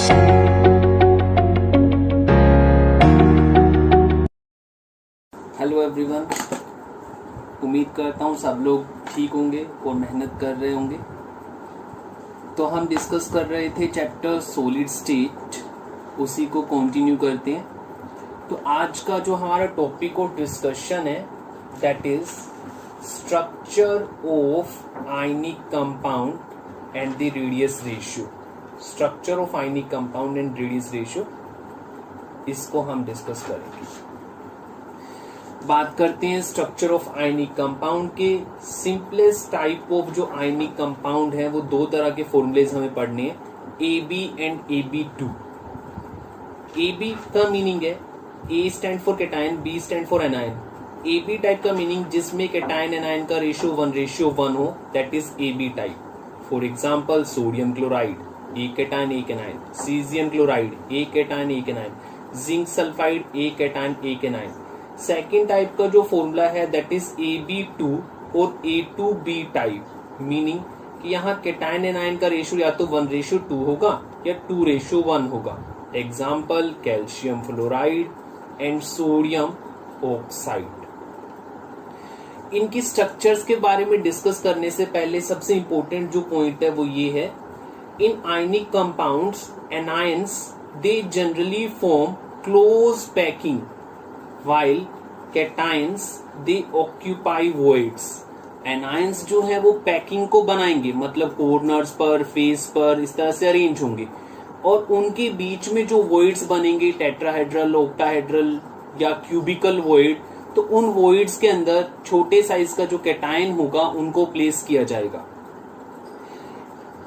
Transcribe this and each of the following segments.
Hello everyone, उम्मीद करता हूँ सब लोग ठीक होंगे और मेहनत कर रहे होंगे। तो हम डिस्कस कर रहे थे चैप्टर सॉलिड स्टेट, उसी को कंटिन्यू करते हैं। तो आज का जो हमारा टॉपिक ऑफ डिस्कशन है that is structure of ionic compound and the radius ratio. Structure of ionic compound and radius ratio, इसको हम डिस्कस करेंगे। बात करते हैं स्ट्रक्चर ऑफ आयनिक कंपाउंड के। सिंपलेस्ट टाइप ऑफ जो आयनिक कंपाउंड है वो दो तरह के फॉर्मूलेज हमें पढ़ने हैं, AB एंड AB2। AB का मीनिंग है A stand for cation, B stand for anion. AB type का मीनिंग जिसमें कैटायन एनायन का रेशियो 1:1 हो, that is AB type. For example sodium chloride, एक कैटायन एक एनायन। सीजियम क्लोराइड, एक cation एक एनायन। जिंक सल्फाइड, एक कैटायन एक एनायन। सेकेंड टाइप का जो फॉर्मूला है दैट इज AB2 और A2B टाइप, मीनिंग कि यहाँ कैटायन एनायन का रेशियो या तो 1:2 होगा या 2:1 होगा। Example calcium fluoride and sodium oxide. इनकी स्ट्रक्चर्स के बारे में डिस्कस करने से पहले सबसे इंपॉर्टेंट जो पॉइंट है वो ये है, in ionic compounds anions they generally form close packing while cations they occupy voids। Anions जो है वो पैकिंग को बनाएंगे, मतलब कॉर्नर्स पर, फेस पर इस तरह से अरेंज होंगे और उनके बीच में जो वॉइड्स बनेंगे, टेट्राहेड्रल, ऑक्टाहेड्रल या क्यूबिकल वॉइड, तो उन वॉइड्स के अंदर छोटे साइज का जो कैटायन होगा उनको प्लेस किया जाएगा।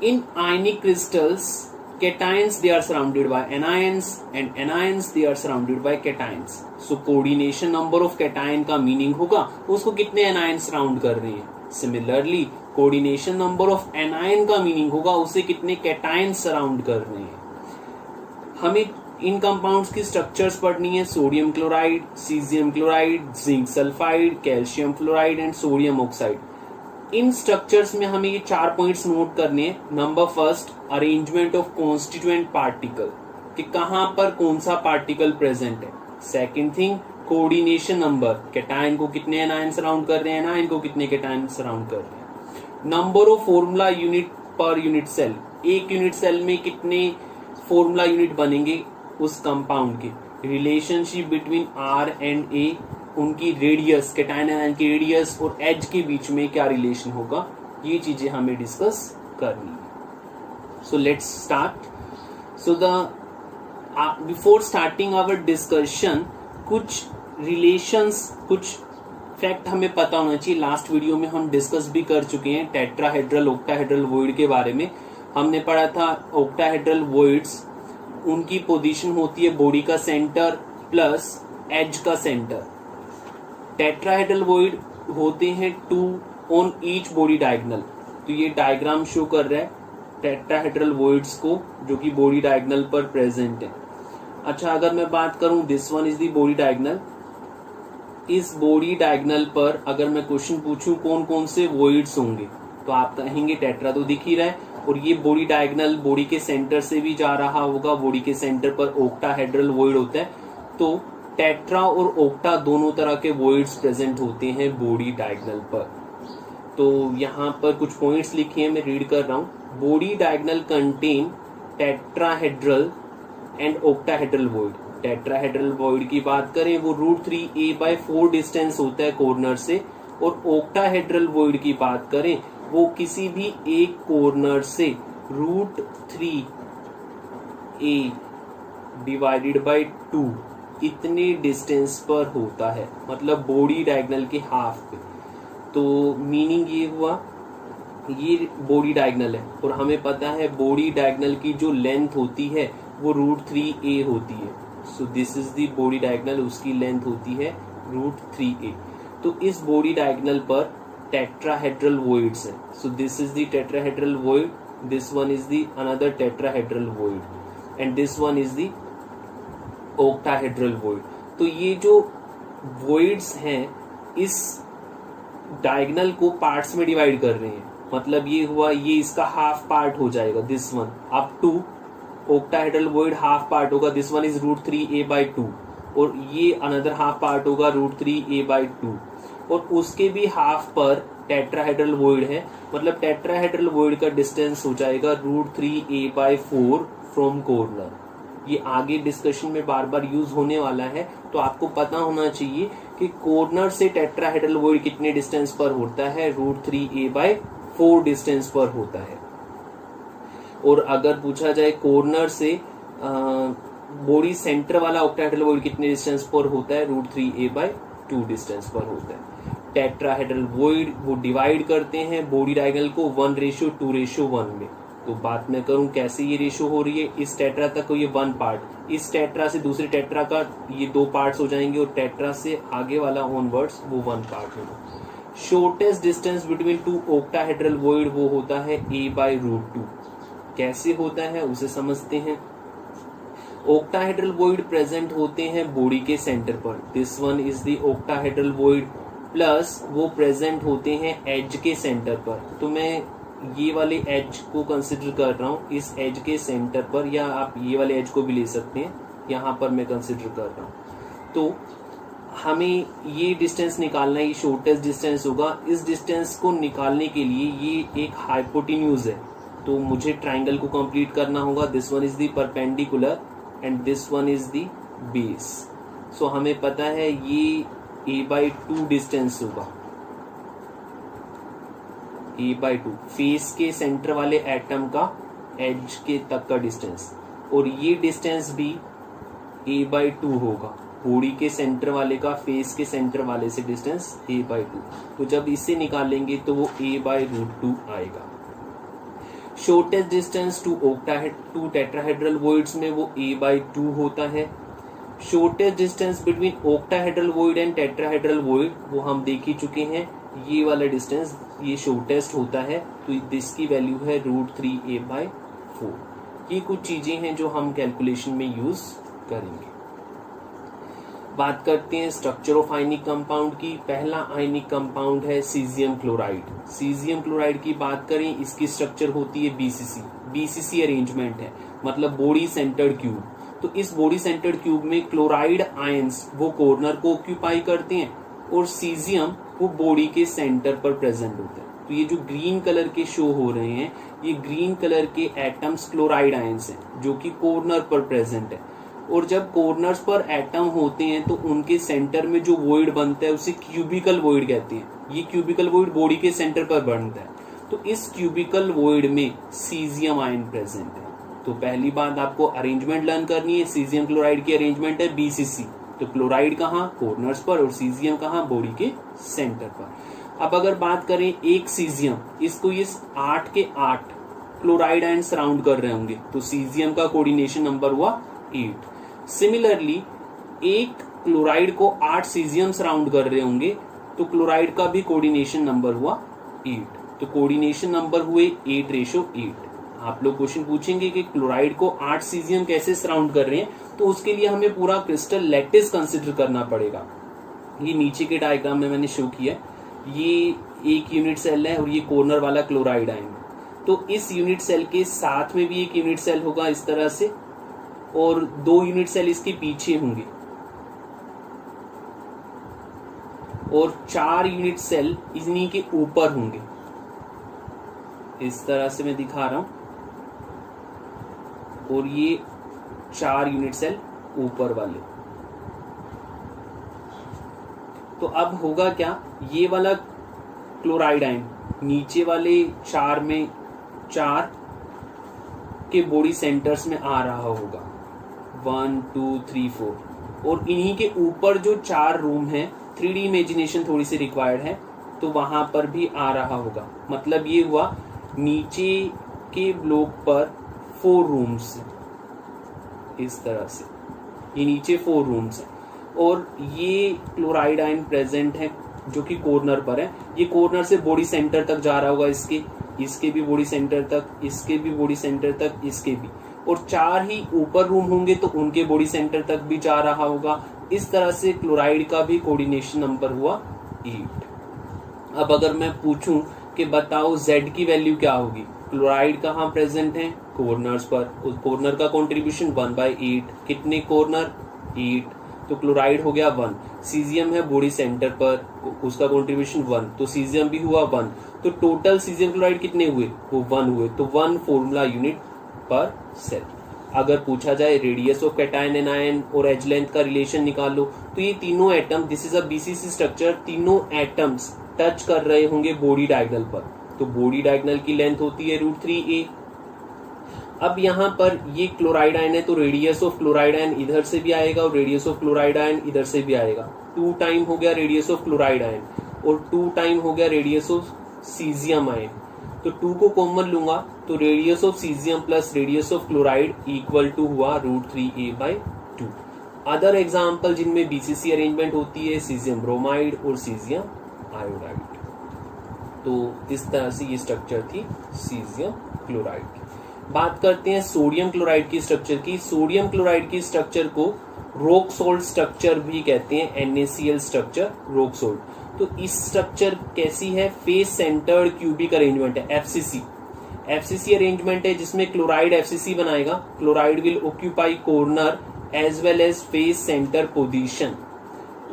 In ionic crystals cations they are surrounded by anions and anions they are surrounded by cations। so coordination number of cation का मीनिंग होगा उसको कितने एनायन सराउंड कर रहे हैं। Similarly coordination number of anion का मीनिंग होगा उसे कितने कैटायन सराउंड कर रहे हैं। हमें इन कंपाउंड्स की स्ट्रक्चर्स पढ़नी है, sodium chloride, caesium chloride, zinc sulphide, calcium fluoride and sodium oxide. In structures में हमें ये 4 पॉइंट्स नोट करने हैं। Number first, arrangement of constituent particle, कि कहां पर कौन सा पार्टिकल प्रेजेंट है। Second thing, coordination number, cation को कितने एनायन सराउंड कर रहे हैं, एनायन को कितने कैटायन सराउंड कर रहे हैं। Number of formula unit per unit cell, एक यूनिट सेल में कितने फॉर्मूला यूनिट बनेंगे उस कंपाउंड के। Relationship between R and A, उनकी रेडियस, कैटायन एनायन की रेडियस और एज के बीच में क्या रिलेशन होगा, ये चीजें हमें डिस्कस करनी है। So let's start. So before starting our discussion, कुछ रिलेशंस, कुछ फैक्ट हमें पता होना चाहिए। लास्ट वीडियो में हम डिस्कस भी कर चुके हैं टेट्राहेड्रल, ऑक्टाहेड्रल वॉइड के बारे में। हमने पढ़ा था ऑक्टाहेड्रल वॉइड्स, उनकी पोजीशन होती है बॉडी का सेंटर प्लस एज का सेंटर। टेट्राहेड्रल वॉइड होते हैं 2 ऑन ईच बॉडी डायगोनल। तो ये डायग्राम शो कर रहा है टेट्राहेड्रल वॉइड्स को जो कि बॉडी डायगोनल पर प्रेजेंट है। अच्छा, अगर मैं बात करूं this one is the body diagonal, इस बॉडी डायगोनल पर अगर मैं क्वेश्चन पूछूं कौन कौन से वॉइड्स होंगे तो आप कहेंगे टेट्रा तो दिख ही रहा है, और ये बॉडी डायगोनल बॉडी के सेंटर से भी जा रहा होगा, बॉडी के सेंटर पर ऑक्टाहेड्रल वॉइड होता है। तो टेट्रा और ऑक्टा दोनों तरह के वॉइड्स प्रेजेंट होते हैं बॉडी डायगोनल पर। तो यहाँ पर कुछ पॉइंट्स लिखे हैं, मैं रीड कर रहा हूँ। Body diagonal contain tetrahedral and octahedral void. Tetrahedral void की बात करें वो √3a/4 डिस्टेंस होता है कॉर्नर से, और ऑक्टाहेड्रल वॉइड की बात करें वो किसी भी एक कॉर्नर से √3a/2 इतने डिस्टेंस पर होता है, मतलब बॉडी डायगोनल के हाफ पे। तो मीनिंग ये हुआ, ये बॉडी डायगोनल है और हमें पता है बॉडी डायगोनल की जो लेंथ होती है वो √3a होती है। So this is the body diagonal, उसकी लेंथ होती है √3a। तो इस बॉडी डायगोनल पर टेट्राहेड्रल वॉइड्स है। So this is the tetrahedral void, this one is the another tetrahedral void and this one is the octahedral void. तो ये जो वॉइड्स हैं इस डायगोनल को पार्ट्स में डिवाइड कर रहे हैं, मतलब ये हुआ, ये इसका हाफ पार्ट हो जाएगा this one up to octahedral void half part होगा, दिस वन इज √3a/2, और ये अनदर हाफ पार्ट होगा √3a/2, और उसके भी हाफ पर टेट्राहेड्रल वॉइड है, मतलब टेट्राहेड्रल वॉइड का डिस्टेंस हो जाएगा √3a/4 फ्रॉम कॉर्नर। ये आगे डिस्कशन में बार बार यूज होने वाला है, तो आपको पता होना चाहिए कि कॉर्नर से टेट्राहेड्रल वॉइड कितने डिस्टेंस पर होता है, √3a/4 डिस्टेंस पर होता है। और अगर पूछा जाए कॉर्नर से बॉडी सेंटर वाला ऑक्टाहेड्रल वॉइड कितने डिस्टेंस पर होता है, √3a/2 डिस्टेंस पर होता है। टेट्राहेड्रल वॉइड वो डिवाइड करते हैं बॉडी डायगोनल को 1:2:1 में। तो बात मैं करूं कैसे ये रेशो हो रही है, इस टेट्रा तक को ये 1 पार्ट, इस टेट्रा से दूसरे टेट्रा का ये 2 पार्ट्स हो जाएंगे, और टेट्रा से आगे वाला ऑनवर्ड्स वो 1 पार्ट होगा। Shortest distance between 2 octahedral void वो होता है a/√2। कैसे होता है उसे समझते हैं। ऑक्टाहेड्रल वॉइड प्रेजेंट होते हैं बॉडी के सेंटर पर, this one is the octahedral void, plus वो प्रेजेंट होते हैं एज के सेंटर पर। तो मैं ये वाले एज को कंसिडर कर रहा हूँ, इस एज के सेंटर पर, या आप ये वाले एज को भी ले सकते हैं, यहाँ पर मैं कंसिडर कर रहा हूँ। तो हमें ये डिस्टेंस निकालना, ये शॉर्टेस्ट डिस्टेंस होगा। इस डिस्टेंस को निकालने के लिए ये एक हाइपोटेन्यूज है, तो मुझे ट्राइंगल को कंप्लीट करना होगा। This one is the perpendicular and this one is the base. So हमें पता है ये a/2 डिस्टेंस होगा, a/2 फेस के सेंटर वाले एटम का एज के तक का डिस्टेंस, और ये डिस्टेंस भी a/2 होगा, बॉडी के सेंटर वाले का फेस के सेंटर वाले से डिस्टेंस a/2। तो जब इसे निकालेंगे तो वो a/√2 आएगा। Shortest distance to tetrahedral voids में वो a/2 होता है। Shortest distance between octahedral void and tetrahedral void वो हम देख ही चुके हैं, ये वाला डिस्टेंस ये शॉर्टेस्ट होता है, तो इसकी वैल्यू है √3a/4। ये कुछ चीजें हैं जो हम कैलकुलेशन में यूज करेंगे। बात करते हैं स्ट्रक्चर ऑफ आयनिक कंपाउंड की। पहला आयनिक कंपाउंड है सीजियम क्लोराइड। सीजियम क्लोराइड की बात करें, इसकी स्ट्रक्चर होती है बीसीसी अरेंजमेंट है, मतलब बॉडी सेंटर्ड क्यूब। तो इस बॉडी सेंटर्ड क्यूब में क्लोराइड आयंस वो कॉर्नर को ऑक्यूपाई करते हैं, और सीजियम वो बॉडी के सेंटर पर प्रेजेंट होता है। तो ये जो ग्रीन कलर के शो हो रहे हैं, ये ग्रीन कलर के एटम्स क्लोराइड आयंस हैं, जो कि कॉर्नर पर प्रेजेंट है। और जब कॉर्नर्स पर एटम होते हैं तो उनके सेंटर में जो वॉइड बनता है उसे क्यूबिकल वॉइड कहते हैं। ये क्यूबिकल वॉइड बॉडी के सेंटर पर बनता है, तो इस क्यूबिकल वॉइड में सीजियम आयन प्रेजेंट है। तो पहली बात आपको अरेंजमेंट लर्न करनी है। सीजियम क्लोराइड की अरेंजमेंट है बीसीसी, तो क्लोराइड कहाँ, कॉर्नर्स पर, और सीजियम कहाँ, बॉडी के सेंटर पर। अब अगर बात करें एक सीजियम, इसको ये 8 के 8 क्लोराइड आयन सराउंड कर रहे होंगे, तो सीजियम का कोऑर्डिनेशन नंबर हुआ 8। सिमिलरली एक क्लोराइड को 8 सीजियम सराउंड कर रहे होंगे, तो क्लोराइड का भी कोऑर्डिनेशन नंबर हुआ 8। तो कोऑर्डिनेशन नंबर हुए 8:8। आप लोग क्वेश्चन पूछेंगे कि क्लोराइड को 8 सीजियम कैसे सराउंड कर रहे हैं, तो उसके लिए हमें पूरा क्रिस्टल लैटिस कंसिडर करना पड़ेगा। ये नीचे के डायग्राम में मैंने शो किया, ये एक यूनिट सेल है और ये कॉर्नर वाला क्लोराइड आयन। तो इस यूनिट सेल के साथ में भी एक यूनिट सेल होगा इस तरह से, और 2 यूनिट सेल इसके पीछे होंगे, और 4 यूनिट सेल इन्हीं के ऊपर होंगे। इस तरह से मैं दिखा रहा हूं, और ये 4 यूनिट सेल ऊपर वाले। तो अब होगा क्या, ये वाला क्लोराइड आयन नीचे वाले 4 में 4 के बॉडी सेंटर्स में आ रहा होगा, 1 2 3 4, और इन्हीं के ऊपर जो 4 रूम है, 3D इमेजिनेशन थोड़ी सी रिक्वायर्ड है, तो वहां पर भी आ रहा होगा। मतलब ये हुआ नीचे के ब्लॉक पर 4 रूम्स, इस तरह से ये नीचे 4 रूम्स हैं, और ये क्लोराइड आयन प्रेजेंट है जो कि कॉर्नर पर है। ये कॉर्नर से बॉडी सेंटर तक जा रहा होगा, इसके भी बॉडी सेंटर तक, इसके भी बॉडी सेंटर तक, इसके भी, और 4 ही ऊपर रूम होंगे तो उनके बॉडी सेंटर तक भी जा रहा होगा। इस तरह से क्लोराइड का भी कोऑर्डिनेशन नंबर हुआ 8। अब अगर मैं पूछूं कि बताओ Z की वैल्यू क्या होगी, क्लोराइड कहाँ प्रेजेंट है? कॉर्नर्स पर। उस कॉर्नर का कॉन्ट्रीब्यूशन 1/8। कितने कॉर्नर? 8। तो क्लोराइड हो गया 1। सीजियम है बॉडी सेंटर पर, उसका कॉन्ट्रीब्यूशन 1, तो सीजियम भी हुआ 1। तो टोटल सीजियम क्लोराइड कितने हुए? वो 1 हुए। तो 1 फॉर्मूला यूनिट पर सेल। अगर पूछा जाए रेडियस ऑफ कैटायन एनायन और एज लेंथ का रिलेशन निकालो, तो ये तीनों atom, this is a BCC structure, तीनों एटम्स टच कर रहे होंगे बॉडी डायगोनल पर, तो बॉडी डायगोनल की लेंथ होती है √3a। अब यहाँ पर ये क्लोराइड आयन है, तो रेडियस ऑफ क्लोराइड आयन इधर से भी आएगा और रेडियस ऑफ क्लोराइड आयन इधर से भी आएगा। 2 टाइम हो गया रेडियस ऑफ क्लोराइड आयन और 2 टाइम हो गया रेडियस ऑफ सीजियम आयन। तो 2 को कॉमन लूंगा तो radius of caesium plus radius of chloride equal to हुआ √3a/2। अदर एग्जाम्पल जिनमें बीसीसी अरेंजमेंट होती है, सीजियम ब्रोमाइड और सीजियम आयोडाइड। तो इस तरह से ये स्ट्रक्चर थी सीजियम क्लोराइड की। बात करते हैं सोडियम क्लोराइड की स्ट्रक्चर की। सोडियम क्लोराइड की स्ट्रक्चर को रॉक सोल्ट स्ट्रक्चर भी कहते हैं, NaCl स्ट्रक्चर, रॉक सोल्ट। तो इस स्ट्रक्चर कैसी है? फेस सेंटर्ड क्यूबिक अरेंजमेंट है, FCC अरेंजमेंट है, जिसमें क्लोराइड FCC बनाएगा। Chloride will occupy corner as well as face centre position,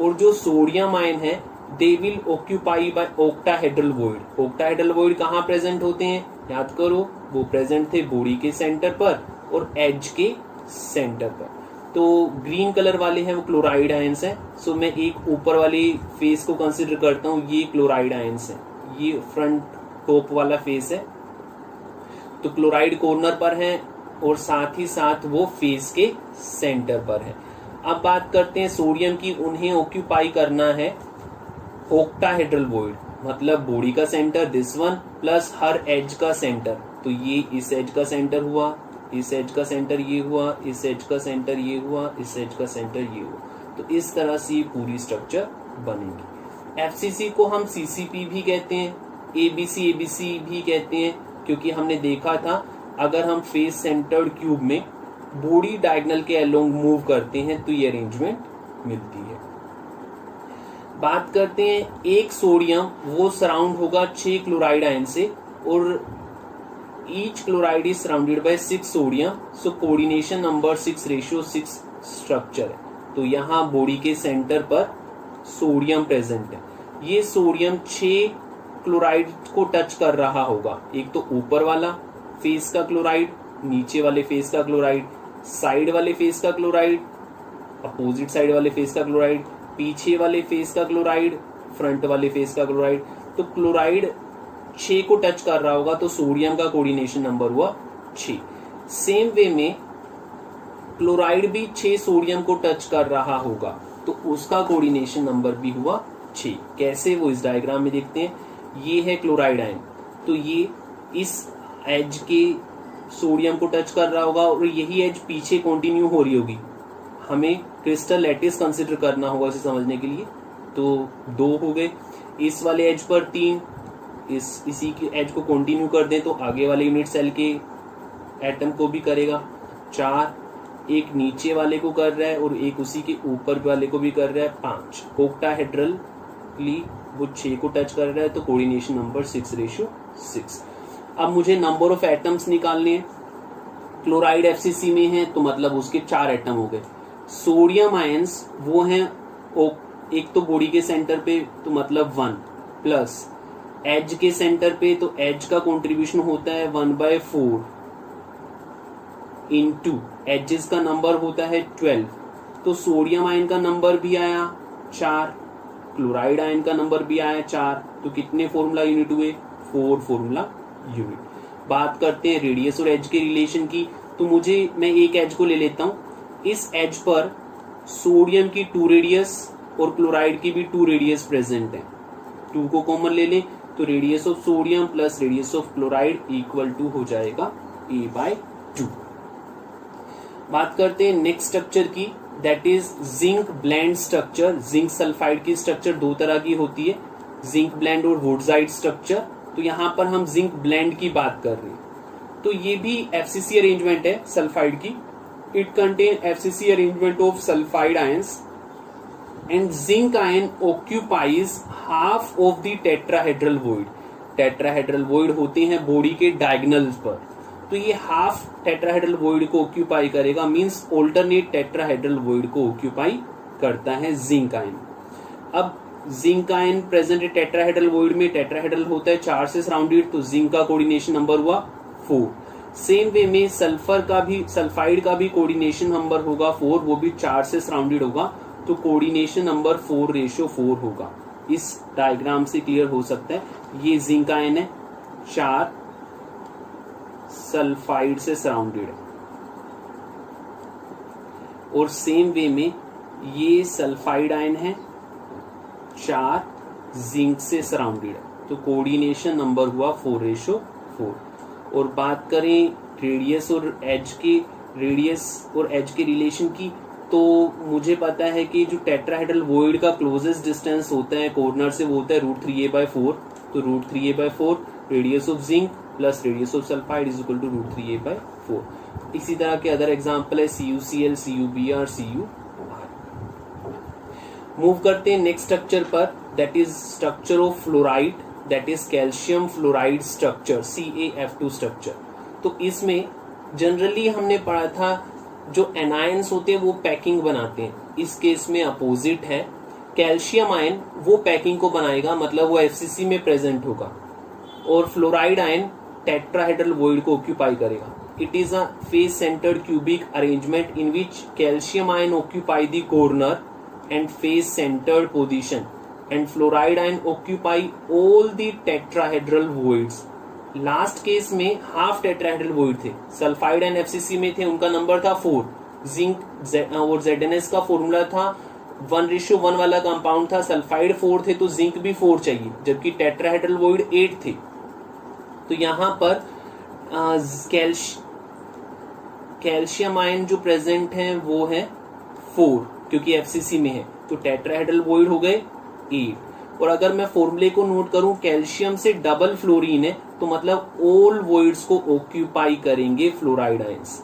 और जो सोडियम आयन है they will occupy by octahedral void. Octahedral void कहाँ प्रेजेंट होते हैं? याद करो, वो प्रेजेंट थे बॉडी के सेंटर पर और एज के सेंटर पर। तो ग्रीन कलर वाले हैं वो क्लोराइड आयंस हैं। सो मैं एक ऊपर वाले फेस को कंसिडर करता हूँ, ये क्लोराइड आयंस है, ये फ्रंट टॉप वाला फेस है। तो क्लोराइड कॉर्नर पर है और साथ ही साथ वो फेस के सेंटर पर है। अब बात करते हैं सोडियम की। उन्हें ऑक्यूपाई करना है ऑक्टाहेड्रल वॉइड, मतलब बॉडी का सेंटर दिस वन प्लस हर एज का सेंटर। तो ये इस एज का सेंटर हुआ, इस एज का सेंटर ये हुआ, इस एज का सेंटर ये हुआ, इस एज का सेंटर ये हुआ। तो इस तरह से पूरी स्ट्रक्चर बनेगी। एफसीसी को हम सीसीपी भी कहते हैं, एबीसी भी कहते हैं, क्योंकि हमने देखा था अगर हम फेस सेंटर्ड क्यूब में बॉडी डायगोनल के अलोंग मूव करते हैं तो ये अरेंजमेंट मिलती है। बात करते हैं एक सोडियम, वो सराउंड होगा 6 क्लोराइड आयन से और each chloride is surrounded by 6 sodium. So coordination number 6:6 structure है। तो यहाँ बॉडी के सेंटर पर सोडियम प्रेजेंट है। ये सोडियम 6 क्लोराइड को टच कर रहा होगा। एक तो ऊपर वाला फेस का क्लोराइड, नीचे वाले फेस का क्लोराइड, साइड वाले फेस का क्लोराइड, अपोजिट साइड वाले फेस का क्लोराइड, पीछे वाले फेस का क्लोराइड, फ्रंट वाले फेस का क्लोराइड। तो क्लोराइड 6 को टच कर रहा होगा, तो सोडियम का कोऑर्डिनेशन नंबर हुआ 6। सेम वे में क्लोराइड भी 6 सोडियम को टच कर रहा होगा, तो उसका कोऑर्डिनेशन नंबर भी हुआ 6। कैसे, वो इस डायग्राम में देखते हैं। ये है क्लोराइड आयन, तो ये इस एज के सोडियम को टच कर रहा होगा और यही एज पीछे कंटिन्यू हो रही होगी। हमें क्रिस्टल लैटिस कंसिडर करना होगा इसे समझने के लिए। तो 2 हो गए, इस वाले एज पर 3, इसी के एज को कंटिन्यू कर दें तो आगे वाले यूनिट सेल के एटम को भी करेगा। 4, एक नीचे वाले को कर रहा है और एक उसी के ऊपर वाले को भी कर रहा है। 5, ऑक्टाहेड्रली वो 6 को टच कर रहा है, तो कोऑर्डिनेशन नंबर 6:6। अब मुझे नंबर ऑफ एटम्स निकालने हैं। क्लोराइड एफसीसी में है तो मतलब उसके 4 एटम हो गए। सोडियम आयंस वो हैं एक तो बॉडी के सेंटर पे, तो मतलब 1 प्लस एज के सेंटर पे, तो एज का कंट्रीब्यूशन होता है 1/4 इनटू एजेस का नंबर होता है 12। तो सोडियम आयन का नंबर भी आया 4, क्लोराइड आयन का नंबर भी आया 4। तो कितने फॉर्मूला यूनिट हुए? 4 फॉर्मूला यूनिट। बात करते हैं रेडियस और एज के रिलेशन की। तो मैं एक एज को ले लेता हूं। इस एज पर सोडियम की 2 रेडियस और क्लोराइड की भी 2 रेडियस प्रेजेंट है। 2 को कॉमन ले लें तो radius of sodium plus radius of chloride equal to हो जाएगा a/2। बात करते हैं नेक्स्ट स्ट्रक्चर की, that is zinc blende structure. Zinc sulphide की स्ट्रक्चर 2 तरह की होती है, जिंक ब्लेंड और वुडजाइड स्ट्रक्चर। तो यहाँ पर हम जिंक ब्लेंड की बात कर रहे हैं। तो ये भी एफसीसी अरेंजमेंट है सल्फाइड की। It contain FCC arrangement of sulphide ions and zinc ion occupies half of the tetrahedral void. Tetrahedral void होते हैं बॉडी के डायगोनल्स पर, तो ये हाफ टेट्राहेड्रल वॉइड को ऑक्यूपाई करेगा, मींस ऑल्टरनेट टेट्राहेड्रल वॉइड को ऑक्यूपाई करता है जिंक आयन। अब जिंक आयन प्रेजेंट है टेट्राहेड्रल वॉइड में, टेट्राहेड्रल होता है 4 से सराउंडेड, तो जिंक का कोऑर्डिनेशन नंबर हुआ 4। सेम वे में सल्फाइड का भी कोऑर्डिनेशन नंबर होगा 4, वो भी 4 से सराउंडेड होगा, तो कोऑर्डिनेशन नंबर 4:4 होगा। इस डायग्राम से क्लियर हो सकता है, ये जिंक आयन है 4 सल्फाइड से सराउंडेड है, और सेम वे में ये सल्फाइड आयन है 4 जिंक से सराउंडेड है, तो कोऑर्डिनेशन नंबर हुआ 4:4। और बात करें रेडियस और एज के रिलेशन की, तो मुझे पता है कि जो टेट्राहेड्रल वॉइड का क्लोजेस्ट डिस्टेंस होता है कॉर्नर से वो होता है √3a/4, तो √3a/4 radius of zinc plus radius of sulphide is equal to √3a/4। इसी तरह के अदर एग्जांपल है CuCl, CuBr, CuR। मूव करते हैं नेक्स्ट स्ट्रक्चर पर, that is structure of fluoride, that is calcium fluoride structure, CaF2 structure. तो इसमें generally हमने पढ़ा था जो एनायंस होते हैं वो पैकिंग बनाते हैं, इस केस में अपोजिट है, कैल्शियम आयन वो पैकिंग को बनाएगा, मतलब वो FCC में प्रेजेंट होगा, और फ्लोराइड आयन टेट्राहेड्रल वॉइड को ऑक्यूपाई करेगा। It is a face centred cubic arrangement in which calcium ion occupy the corner and face centered position and fluoride ion occupy all the tetrahedral voids। Last case में half tetrahedral void थे, sulphide and FCC में थे, उनका number था 4, zinc और ZnS का formula था 1:1 वाला कंपाउंड था, सल्फाइड 4 थे तो जिंक भी 4 चाहिए, जबकि टेट्राहेड्रल वॉइड 8 थे। तो यहाँ पर कैल्शियम आयन जो प्रेजेंट है वो है 4, क्योंकि FCC में है, तो टेट्राहेड्रल वॉइड हो गए 8। और अगर मैं फॉर्मूले को नोट करूं, कैल्शियम से डबल फ्लोरीन है, तो मतलब ऑल वॉइड्स को ऑक्यूपाई करेंगे fluoride ions.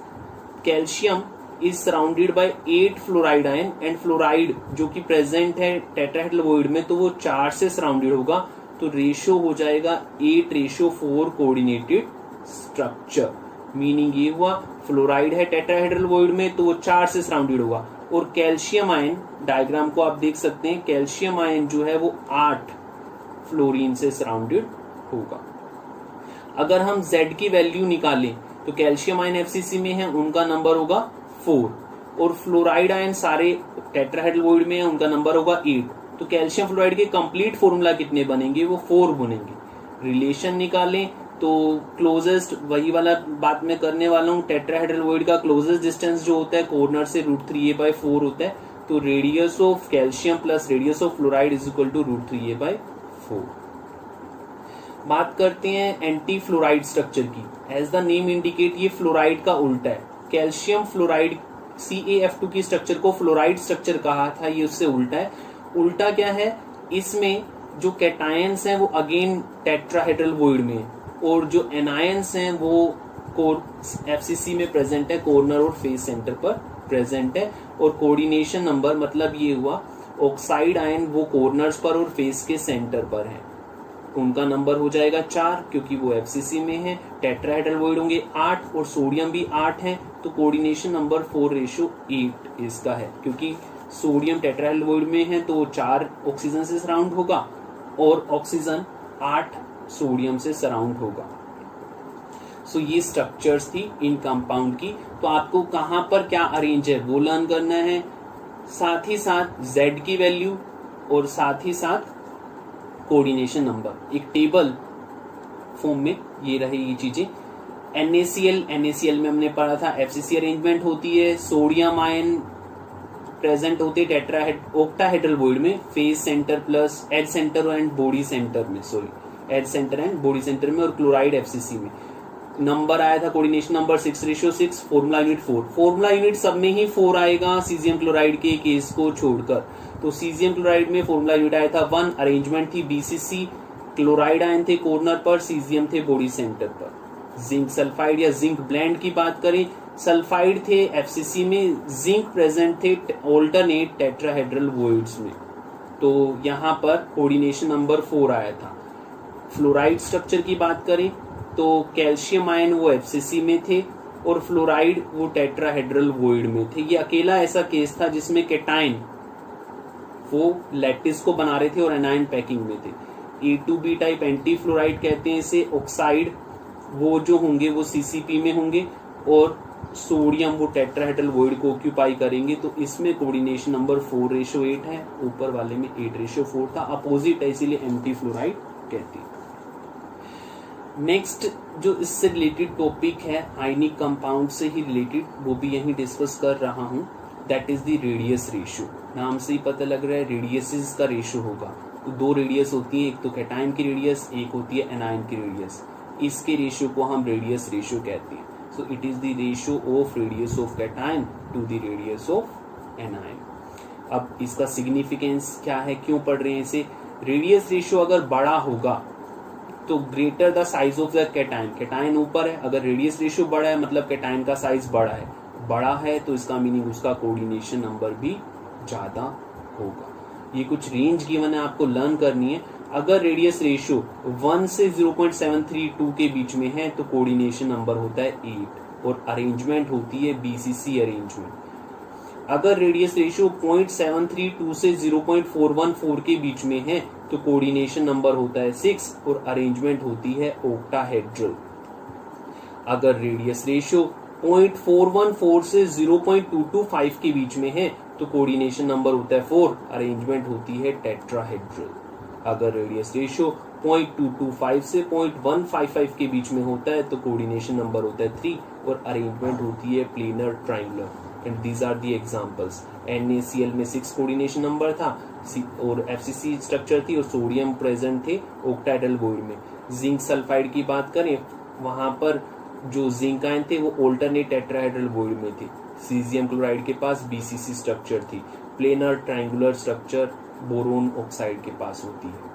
Calcium is surrounded by 8 fluoride ion, and fluoride जो कि प्रेजेंट है टेट्राहेड्रल वॉइड में, तो वो 4 से सराउंडेड होगा, तो रेशियो हो जाएगा 8:4 कोऑर्डिनेटेड स्ट्रक्चर। मीनिंग ये हुआ फ्लोराइड है टेट्राहेड्रल वॉइड में, तो वो 4 से सराउंडेड होगा, और कैल्शियम आयन, डायग्राम को आप देख सकते हैं, कैल्शियम आयन जो है वो 8 फ्लोरीन से सराउंडेड होगा। अगर हम Z की वैल्यू निकालें तो कैल्शियम आयन FCC में है, उनका नंबर होगा 4, और फ्लोराइड आयन सारे टेट्राहेड्रल वॉइड में है, उनका नंबर होगा 8। तो कैल्शियम फ्लोराइड के कंप्लीट फॉर्मूला कितने बनेंगे, वो 4 बनेंगे। रिलेशन निकालें तो क्लोजेस्ट, वही वाला बात मैं करने वाला हूँ, टेट्राहेड्रल वॉइड का क्लोजेस्ट डिस्टेंस जो होता है कॉर्नर से √3a/4 होता है, तो radius of calcium plus radius of fluoride is equal to √3a/4। बात करते हैं एंटी फ्लोराइड स्ट्रक्चर की। एज द नेम इंडिकेट, ये फ्लोराइड का उल्टा है। कैल्शियम फ्लोराइड CaF2 की स्ट्रक्चर को फ्लोराइड स्ट्रक्चर कहा था, ये उससे उल्टा है। उल्टा क्या है, इसमें जो कैटायंस हैं वो अगेन टेट्राहेड्रल वॉइड में है, और जो एनायंस हैं वो FCC में प्रेजेंट है, कॉर्नर और फेस सेंटर पर प्रेजेंट है। और कोऑर्डिनेशन नंबर मतलब ये हुआ, ऑक्साइड आयन वो कॉर्नर्स पर और फेस के सेंटर पर है, उनका नंबर हो जाएगा 4, क्योंकि वो FCC में है। टेट्राहेड्रल वॉइड होंगे 8, और सोडियम भी 8 है, तो कोऑर्डिनेशन नंबर 4:8 इसका है, क्योंकि सोडियम टेट्राहेड्रल वॉइड में है तो 4 ऑक्सीजन से सराउंड होगा, और ऑक्सीजन 8 सोडियम से सराउंड होगा। सो ये स्ट्रक्चर्स थी इन कंपाउंड की। तो आपको कहां पर क्या अरेंज है वो लर्न करना है, साथ ही साथ Z की वैल्यू और साथ ही साथ कोऑर्डिनेशन नंबर, एक टेबल फॉर्म में ये रहे ये चीजें। NaCl में हमने पढ़ा था FCC अरेंजमेंट होती है, सोडियम आयन प्रेजेंट होते ऑक्टाहेड्रल वॉइड में, face centre plus edge centre and body centre में, edge centre and body centre में, और क्लोराइड FCC में। नंबर आया था coordination number 6:6, formula unit 4। Formula unit सब में ही 4 आएगा सीजियम क्लोराइड के केस को छोड़कर। तो सीजियम क्लोराइड में फॉर्मूला यूनिट आया था 1, अरेंजमेंट थी BCC, क्लोराइड आयन थे कॉर्नर पर, सीजियम थे बॉडी सेंटर पर। जिंक सल्फाइड या जिंक ब्लेंड की बात करें, सल्फाइड थे FCC में, जिंक प्रेजेंट थे ऑल्टरनेट टेट्राहेड्रल वॉइड्स में, तो यहाँ पर कोऑर्डिनेशन नंबर 4 आया था। फ्लोराइड स्ट्रक्चर की बात करें तो कैल्शियम आयन वो एफसीसी में थे और फ्लोराइड वो टेट्राहेड्रल वॉइड में थे। ये अकेला ऐसा केस था जिसमें केटाइन वो लैटिस को बना रहे थे और एनायन पैकिंग में थे। A2B टाइप एंटी फ्लोराइड कहते हैं इसे। ऑक्साइड वो जो होंगे वो CCP में होंगे और सोडियम वो टेट्राहेड्रल वॉइड को ऑक्यूपाई करेंगे। तो इसमें कोऑर्डिनेशन नंबर 4:8 है, ऊपर वाले में 8:4 था, अपोजिट है इसीलिए एंटी फ्लोराइड कहती है। नेक्स्ट जो इससे रिलेटेड टॉपिक है आयनिक कंपाउंड से ही रिलेटेड, वो भी यहीं डिस्कस कर रहा हूं, that is the radius ratio. नाम से ही पता लग रहा है रेडियसेस का रेशियो होगा। तो दो रेडियस होती है, एक तो कैटायन की रेडियस, एक होती है एनायन की रेडियस। इसके रेशियो को हम रेडियस रेशियो कहते हैं। So it is the ratio of radius of cation to the radius of anion. अब इसका सिग्निफिकेंस क्या है, क्यों पढ़ रहे हैं इसे? रेडियस रेशियो अगर बड़ा होगा तो greater the size of the cation, cation ऊपर है, अगर रेडियस रेशियो बड़ा है मतलब कैटायन का साइज बड़ा है तो इसका मीनिंग उसका कोऑर्डिनेशन नंबर भी ज्यादा होगा। ये कुछ रेंज गिवन है, आपको लर्न करनी है। अगर रेडियस रेशियो 1 से 0.732 के बीच में है तो कोऑर्डिनेशन नंबर होता है 8 और अरेंजमेंट होती है BCC अरेंजमेंट। अगर रेडियस रेशियो 0.732 से 0.414 के बीच में है तो कोऑर्डिनेशन नंबर होता है 6 और अरेंजमेंट होती है ओक्टाहेड्रल। अगर रेडियस रेशियो 0.414 से 0.225 के बीच में है तो कोऑर्डिनेशन नंबर होता है 4, अरेंजमेंट होती है टेट्राहेड्रल। अगर रेडियस रेशियो 0.225 से 0.155 के बीच में होता है तो कोऑर्डिनेशन नंबर होता है 3 और अरेंजमेंट होती है planar triangular. And these are the examples. NaCl में 6 कोऑर्डिनेशन नंबर था और FCC स्ट्रक्चर थी और सोडियम प्रेजेंट थे ऑक्टाहेड्रल वॉइड में। जिंक सल्फाइड की बात करें, वहां पर जो जिंक आयन थे वो ऑल्टरनेट टेट्राहेड्रल वॉइड में थे। सीजियम क्लोराइड के पास BCC स्ट्रक्चर थी। Planar triangular structure boron oxide के पास होती है।